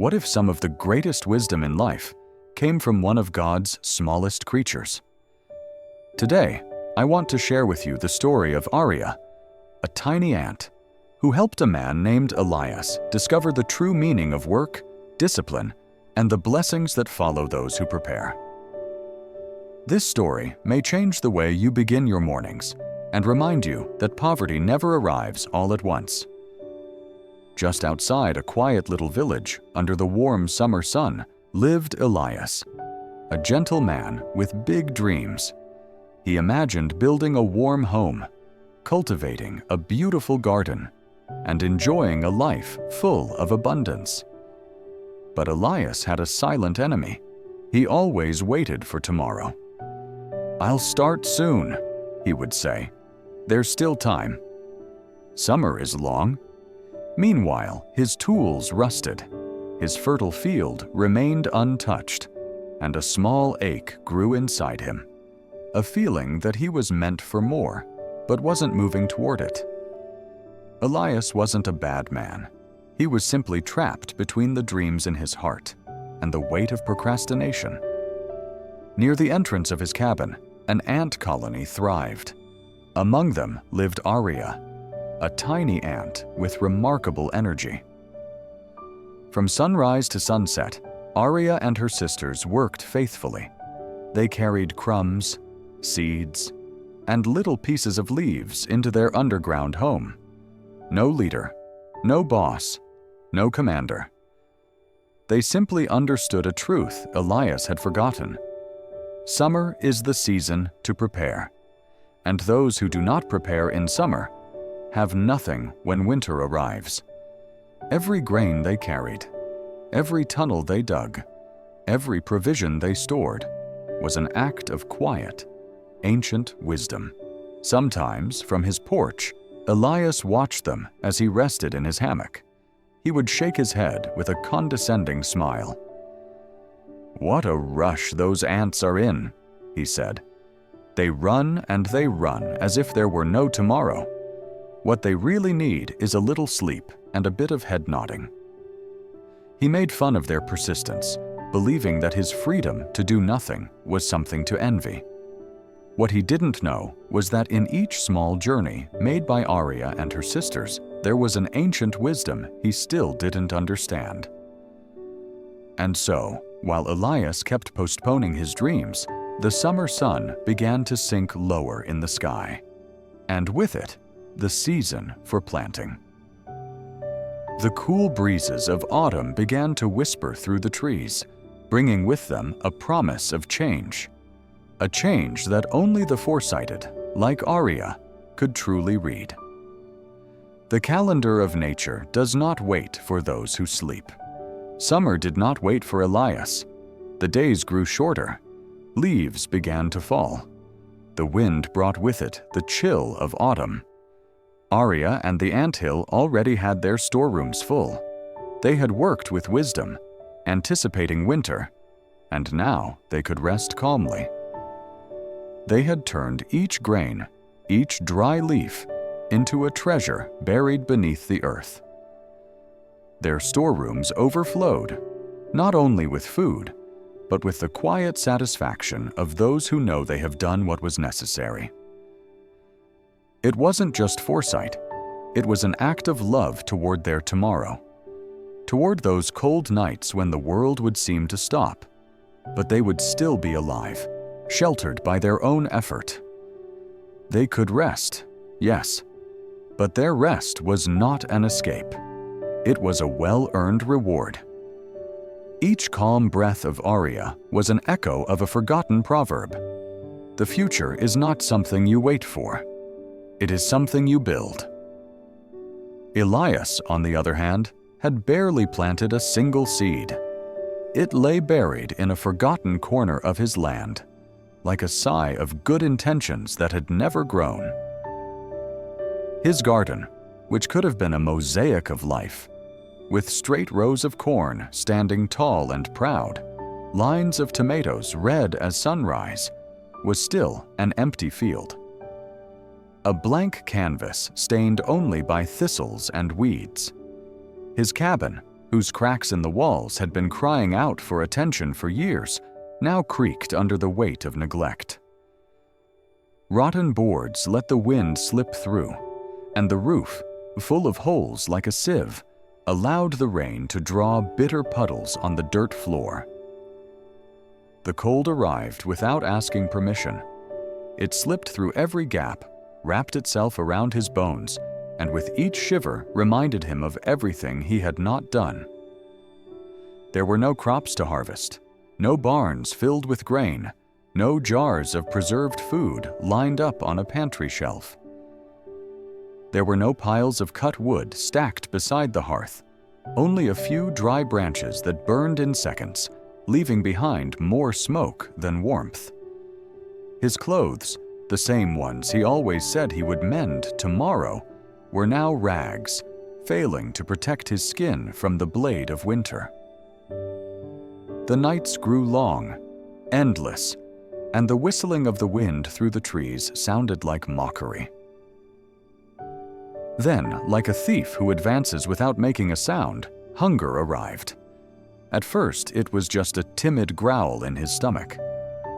What if some of the greatest wisdom in life came from one of God's smallest creatures? Today, I want to share with you the story of Aurora, a tiny ant who helped a man named Elias discover the true meaning of work, discipline, and the blessings that follow those who prepare. This story may change the way you begin your mornings and remind you that poverty never arrives all at once. Just outside a quiet little village under the warm summer sun lived Elias, a gentle man with big dreams. He imagined building a warm home, cultivating a beautiful garden, and enjoying a life full of abundance. But Elias had a silent enemy. He always waited for tomorrow. "I'll start soon," he would say. "There's still time." Summer is long. Meanwhile, his tools rusted, his fertile field remained untouched, and a small ache grew inside him, a feeling that he was meant for more, but wasn't moving toward it. Elias wasn't a bad man. He was simply trapped between the dreams in his heart and the weight of procrastination. Near the entrance of his cabin, an ant colony thrived. Among them lived Aurora, a tiny ant with remarkable energy. From sunrise to sunset, Aurora and her sisters worked faithfully. They carried crumbs, seeds, and little pieces of leaves into their underground home. No leader, no boss, no commander. They simply understood a truth Elias had forgotten. Summer is the season to prepare, and those who do not prepare in summer have nothing when winter arrives. Every grain they carried, every tunnel they dug, every provision they stored was an act of quiet, ancient wisdom. Sometimes, from his porch, Elias watched them as he rested in his hammock. He would shake his head with a condescending smile. "What a rush those ants are in," he said. "They run and they run as if there were no tomorrow. What they really need is a little sleep and a bit of head nodding." He made fun of their persistence, believing that his freedom to do nothing was something to envy. What he didn't know was that in each small journey made by Aurora and her sisters, there was an ancient wisdom he still didn't understand. And so, while Elias kept postponing his dreams, the summer sun began to sink lower in the sky, and with it, the season for planting. The cool breezes of autumn began to whisper through the trees, bringing with them a promise of change, a change that only the foresighted, like Aurora, could truly read. The calendar of nature does not wait for those who sleep. Summer did not wait for Elias. The days grew shorter. Leaves began to fall. The wind brought with it the chill of autumn. Aurora and the anthill already had their storerooms full. They had worked with wisdom, anticipating winter, and now they could rest calmly. They had turned each grain, each dry leaf, into a treasure buried beneath the earth. Their storerooms overflowed, not only with food, but with the quiet satisfaction of those who know they have done what was necessary. It wasn't just foresight, it was an act of love toward their tomorrow, toward those cold nights when the world would seem to stop, but they would still be alive, sheltered by their own effort. They could rest, yes, but their rest was not an escape. It was a well-earned reward. Each calm breath of Aurora was an echo of a forgotten proverb. The future is not something you wait for. It is something you build. Elias, on the other hand, had barely planted a single seed. It lay buried in a forgotten corner of his land, like a sigh of good intentions that had never grown. His garden, which could have been a mosaic of life, with straight rows of corn standing tall and proud, lines of tomatoes red as sunrise, was still an empty field. A blank canvas stained only by thistles and weeds. His cabin, whose cracks in the walls had been crying out for attention for years, now creaked under the weight of neglect. Rotten boards let the wind slip through, and the roof, full of holes like a sieve, allowed the rain to draw bitter puddles on the dirt floor. The cold arrived without asking permission. It slipped through every gap, wrapped itself around his bones, and with each shiver reminded him of everything he had not done. There were no crops to harvest, no barns filled with grain, no jars of preserved food lined up on a pantry shelf. There were no piles of cut wood stacked beside the hearth, only a few dry branches that burned in seconds, leaving behind more smoke than warmth. His clothes, the same ones he always said he would mend tomorrow, were now rags, failing to protect his skin from the blade of winter. The nights grew long, endless, and the whistling of the wind through the trees sounded like mockery. Then, like a thief who advances without making a sound, hunger arrived. At first, it was just a timid growl in his stomach,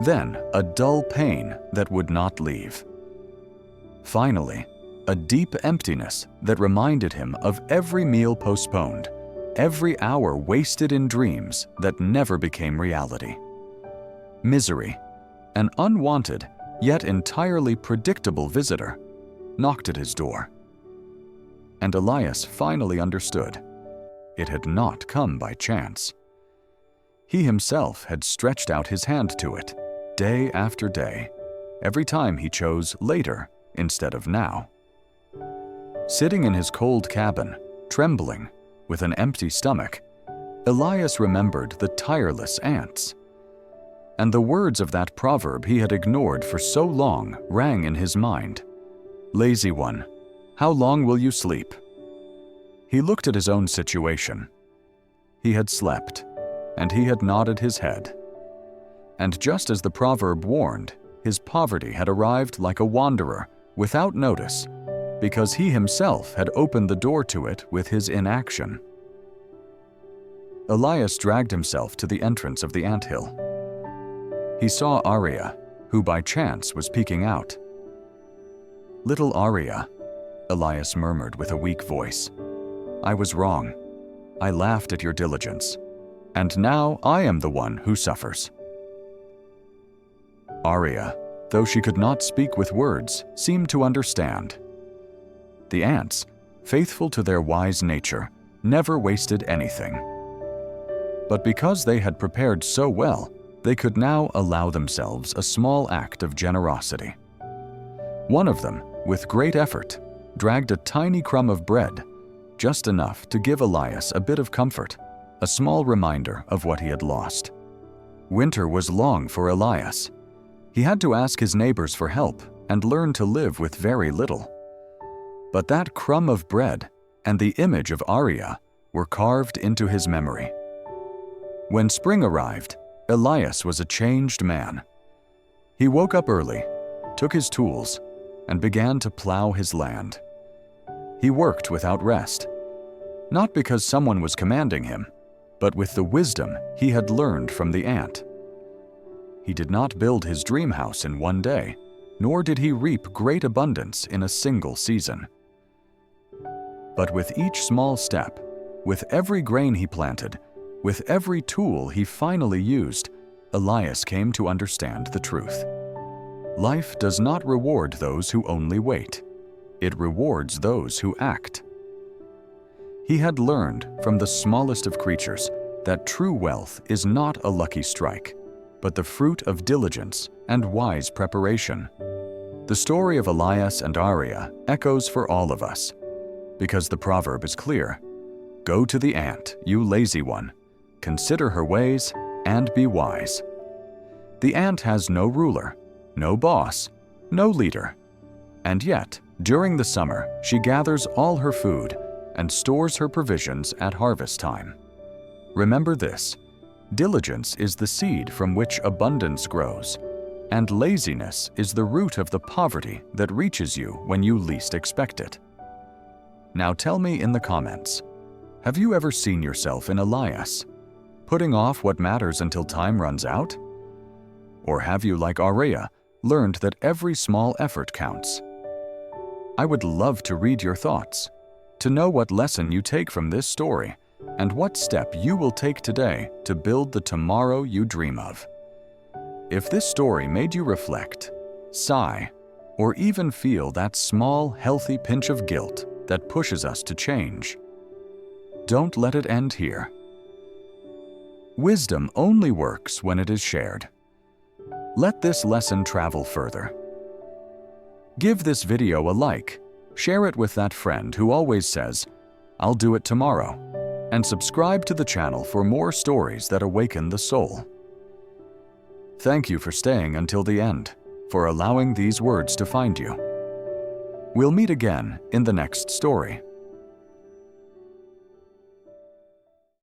then a dull pain that would not leave. Finally, a deep emptiness that reminded him of every meal postponed, every hour wasted in dreams that never became reality. Misery, an unwanted yet entirely predictable visitor, knocked at his door. And Elias finally understood. It had not come by chance. He himself had stretched out his hand to it, day after day, every time he chose later instead of now. Sitting in his cold cabin, trembling, with an empty stomach, Elias remembered the tireless ants. And the words of that proverb he had ignored for so long rang in his mind. "Lazy one, how long will you sleep?" He looked at his own situation. He had slept, and he had nodded his head. And just as the proverb warned, his poverty had arrived like a wanderer, without notice, because he himself had opened the door to it with his inaction. Elias dragged himself to the entrance of the anthill. He saw Aria, who by chance was peeking out. "Little Aria," Elias murmured with a weak voice, "I was wrong. I laughed at your diligence, and now I am the one who suffers." Aria, though she could not speak with words, seemed to understand. The ants, faithful to their wise nature, never wasted anything. But because they had prepared so well, they could now allow themselves a small act of generosity. One of them, with great effort, dragged a tiny crumb of bread, just enough to give Elias a bit of comfort, a small reminder of what he had lost. Winter was long for Elias. He had to ask his neighbors for help and learn to live with very little. But that crumb of bread and the image of Aria were carved into his memory. When spring arrived, Elias was a changed man. He woke up early, took his tools, and began to plow his land. He worked without rest, not because someone was commanding him, but with the wisdom he had learned from the ant. He did not build his dream house in one day, nor did he reap great abundance in a single season. But with each small step, with every grain he planted, with every tool he finally used, Elias came to understand the truth. Life does not reward those who only wait. It rewards those who act. He had learned from the smallest of creatures that true wealth is not a lucky strike, but the fruit of diligence and wise preparation. The story of Elias and Aria echoes for all of us, because the proverb is clear. Go to the ant, you lazy one. Consider her ways and be wise. The ant has no ruler, no boss, no leader. And yet, during the summer, she gathers all her food and stores her provisions at harvest time. Remember this: diligence is the seed from which abundance grows, and laziness is the root of the poverty that reaches you when you least expect it. Now tell me in the comments, Have you ever seen yourself in Elias, putting off what matters until time runs out? Or have you, like Aurora, learned that every small effort counts? I would love to read your thoughts, to know what lesson you take from this story, and what step you will take today to build the tomorrow you dream of. If this story made you reflect, sigh, or even feel that small, healthy pinch of guilt that pushes us to change, don't let it end here. Wisdom only works when it is shared. Let this lesson travel further. Give this video a like, share it with that friend who always says, "I'll do it tomorrow," and subscribe to the channel for more stories that awaken the soul. Thank you for staying until the end, for allowing these words to find you. We'll meet again in the next story.